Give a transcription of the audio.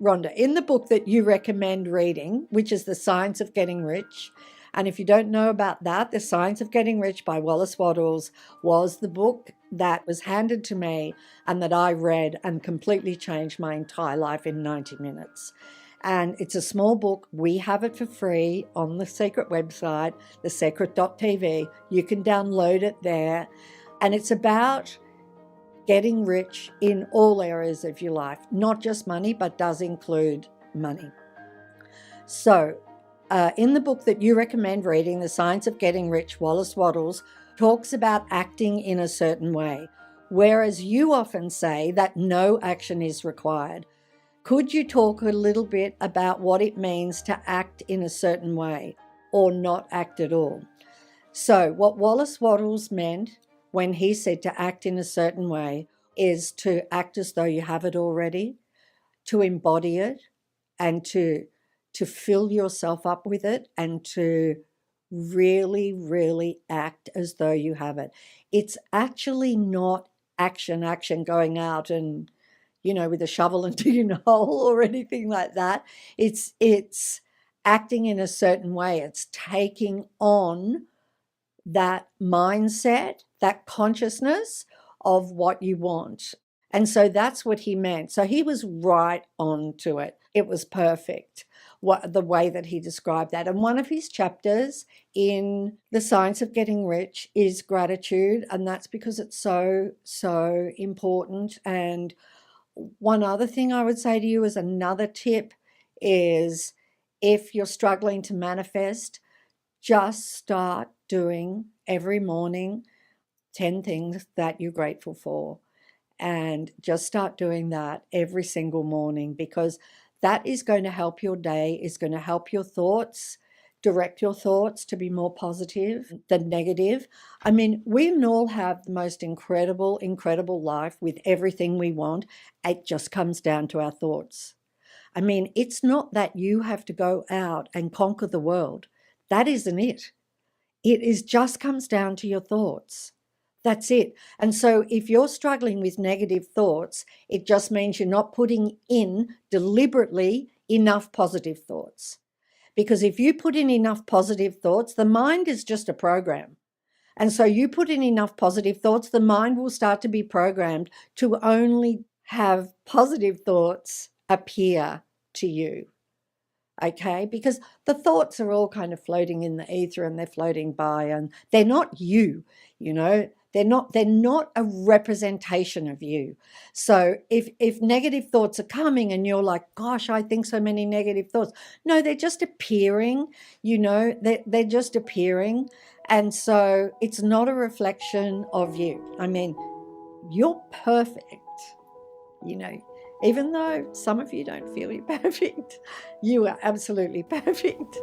Rhonda, in the book that you recommend reading, which is The Science of Getting Rich, and if you don't know about that, The Science of Getting Rich by Wallace Wattles was the book that was handed to me and that I read and completely changed my entire life in 90 minutes. And it's a small book. We have it for free on the Secret website, thesecret.tv. You can download it there. And it's about getting rich in all areas of your life, not just money, but does include money. So in the book that you recommend reading, The Science of Getting Rich, Wallace Wattles talks about acting in a certain way, whereas you often say that no action is required. Could you talk a little bit about what it means to act in a certain way or not act at all? So what Wallace Wattles meant when he said to act in a certain way is to act as though you have it already, to embody it, and to fill yourself up with it, and to really, really act as though you have it. It's actually not action going out and, with a shovel and digging a hole or anything like that. It's acting in a certain way. It's taking on that mindset, that consciousness of what you want. And so that's what he meant. So he was right on to it. It was perfect, the way that he described that. And one of his chapters in The Science of Getting Rich is gratitude. And that's because it's so, so important. And one other thing I would say to you as another tip is, if you're struggling to manifest, just start doing every morning 10 things that you're grateful for. And just start doing that every single morning, because that is going to help your day, is going to help your thoughts, direct your thoughts to be more positive than negative. I mean, we all have the most incredible, incredible life with everything we want. It just comes down to our thoughts. I mean, it's not that you have to go out and conquer the world. That isn't it. It is just comes down to your thoughts. That's it. And so if you're struggling with negative thoughts, it just means you're not putting in deliberately enough positive thoughts. Because if you put in enough positive thoughts, the mind is just a program. And so you put in enough positive thoughts, the mind will start to be programmed to only have positive thoughts appear to you. Okay, because the thoughts are all kind of floating in the ether, and they're floating by, and they're not you, they're not a representation of you. So if negative thoughts are coming and you're like, gosh, I think so many negative thoughts. No, they're just appearing, they're just appearing. And so it's not a reflection of you. I mean, you're perfect, even though some of you don't feel you're perfect, you are absolutely perfect.